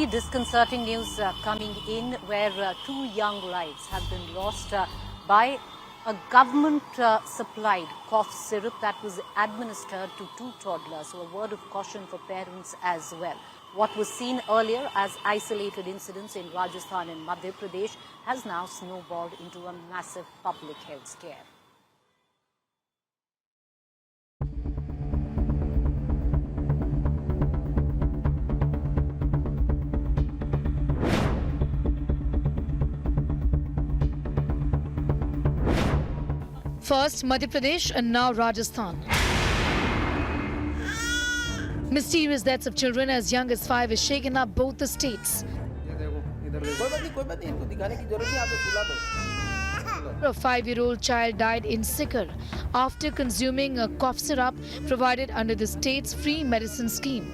Very disconcerting news coming in where two young lives have been lost by a government-supplied cough syrup that was administered to two toddlers. So a word of caution for parents as well. What was seen earlier as isolated incidents in Rajasthan and Madhya Pradesh has now snowballed into a massive public health scare. First Madhya Pradesh and now Rajasthan. Mysterious deaths of children as young as 5 has shaken up both the states. A 5-year-old child died in Sikar after consuming a cough syrup provided under the state's free medicine scheme.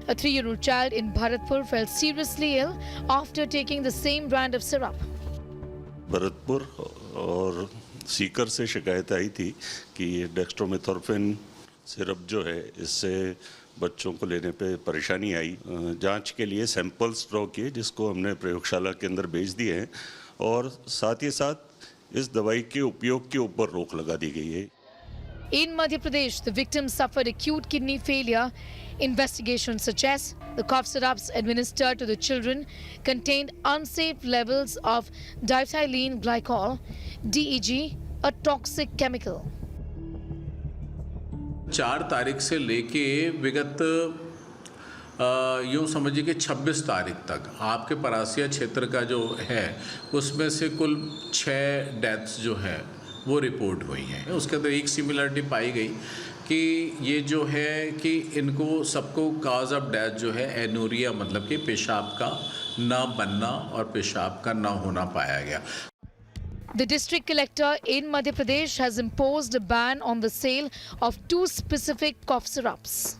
A 3-year-old child in Bharatpur fell seriously ill after taking the same brand of syrup. Bharatpur और सीकर से शिकायत आई थी कि डेक्स्ट्रोमेथोर्फिन syrup जो है इससे बच्चों को लेने पे परेशानी आई। जांच के लिए सैंपल्स ड्रॉ किए जिसको हमने प्रयोगशाला के अंदर भेज दिए हैं और साथ ही साथ इस दवाई के उपयोग के ऊपर रोक लगा दी गई है। In Madhya Pradesh, the victim suffered acute kidney failure. Investigation suggests the cough syrups administered to the children contained unsafe levels of diethylene glycol, DEG, a toxic chemical. 4 तारीख से लेके विगत यूँ समझिए कि 26 तारीख तक आपके परासिया क्षेत्र का जो है उसमें से कुल 6 डेथ्स जो है वो रिपोर्ट हुई हैं। उसके अंदर एक सिमिलरिटी पाई गई कि ये जो है कि इनको सबको काज ऑफ डेथ जो है एनोरिया मतलब कि पेशाब का ना बनना और पेशाब का ना होना पाया गया। The district collector in Madhya Pradesh has imposed a ban on the sale of 2 specific cough syrups.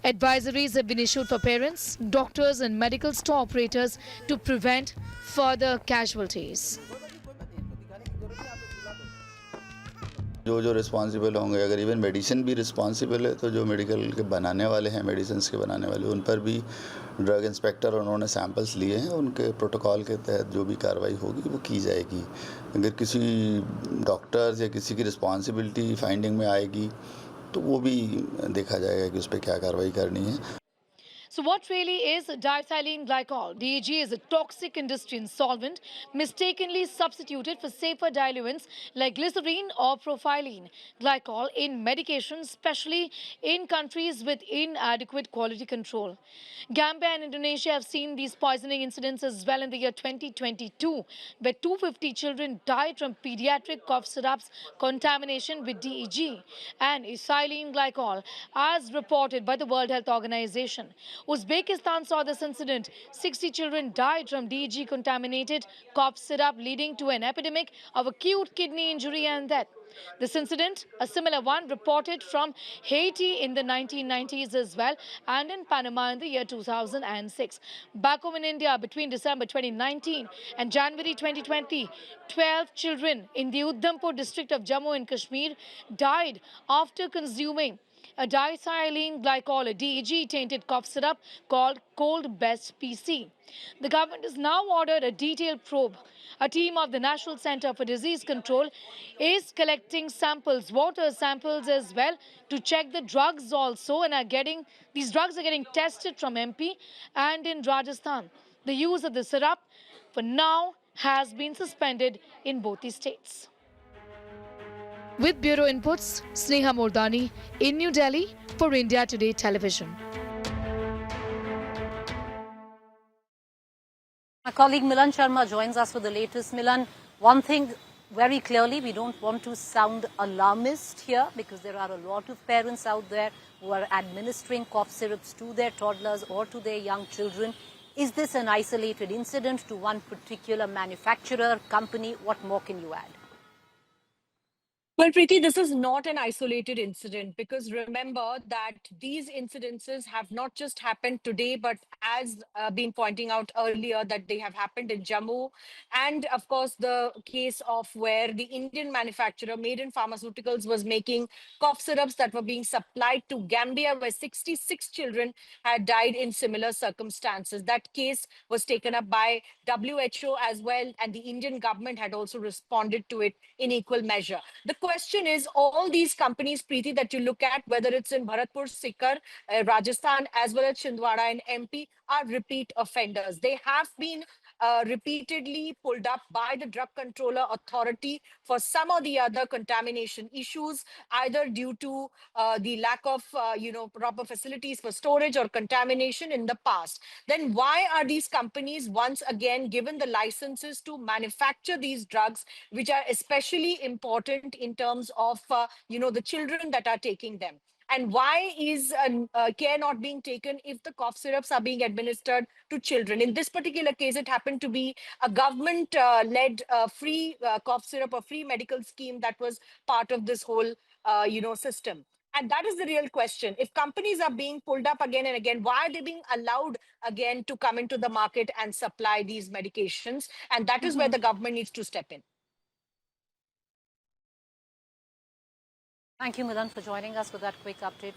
Advisories have been issued for parents, doctors and medical store operators to prevent further casualties. जो responsible होंगे, अगर even medicine भी responsible है तो जो medical के बनाने वाले हैं, मेडिसिन के बनाने वाले, उन पर भी ड्रग इंस्पेक्टर उन्होंने सैंपल्स लिए हैं। उनके प्रोटोकॉल के तहत जो भी कार्रवाई होगी वो की जाएगी। अगर किसी डॉक्टर्स या किसी की रिस्पॉन्सिबिलिटी फाइंडिंग में आएगी तो वो भी देखा जाएगा कि उस पर क्या कार्रवाई करनी है। So what really is diethylene glycol? DEG is a toxic industry solvent mistakenly substituted for safer diluents like glycerine or propylene glycol in medications, especially in countries with inadequate quality control. Gambia and Indonesia have seen these poisoning incidents as well in the year 2022, where 250 children died from pediatric cough syrups contamination with DEG and ethylene glycol, as reported by the World Health Organization. Uzbekistan saw this incident. 60 children died from DEG contaminated cough syrup, leading to an epidemic of acute kidney injury and death. This incident, a similar one, reported from Haiti in the 1990s as well, and in Panama in the year 2006. Back home in India, between December 2019 and January 2020, 12 children in the Udhampur district of Jammu and Kashmir died after consuming a diethylene glycol, a DEG tainted cough syrup called Cold Best PC. The government has now ordered a detailed probe. A team of the National Center for Disease Control is collecting samples, water samples as well, to check the drugs also, and these drugs are getting tested from MP and in Rajasthan. The use of the syrup for now has been suspended in both these states. With Bureau Inputs, Sneha Mordani in New Delhi for India Today Television. My colleague Milan Sharma joins us for the latest. Milan, one thing very clearly, we don't want to sound alarmist here because there are a lot of parents out there who are administering cough syrups to their toddlers or to their young children. Is this an isolated incident to one particular manufacturer, company? What more can you add? Well, Preeti, this is not an isolated incident because remember that these incidences have not just happened today, but as been pointing out earlier, that they have happened in Jammu. And of course, the case of where the Indian manufacturer, Maiden Pharmaceuticals, was making cough syrups that were being supplied to Gambia, where 66 children had died in similar circumstances. That case was taken up by WHO as well, and the Indian government had also responded to it in equal measure. The question is, all these companies, Preeti, that you look at, whether it's in Bharatpur, Sikar, Rajasthan, as well as Chhindwara in MP, are repeat offenders. They have been repeatedly pulled up by the Drug Controller Authority for some or the other contamination issues, either due to the lack of proper facilities for storage or contamination in the past. Then why are these companies once again given the licenses to manufacture these drugs, which are especially important in terms of the children that are taking them? And why is care not being taken if the cough syrups are being administered to children? In this particular case, it happened to be a government-led free cough syrup or free medical scheme that was part of this whole, system. And that is the real question. If companies are being pulled up again and again, why are they being allowed again to come into the market and supply these medications? And that is where the government needs to step in. Thank you, Milan, for joining us with that quick update.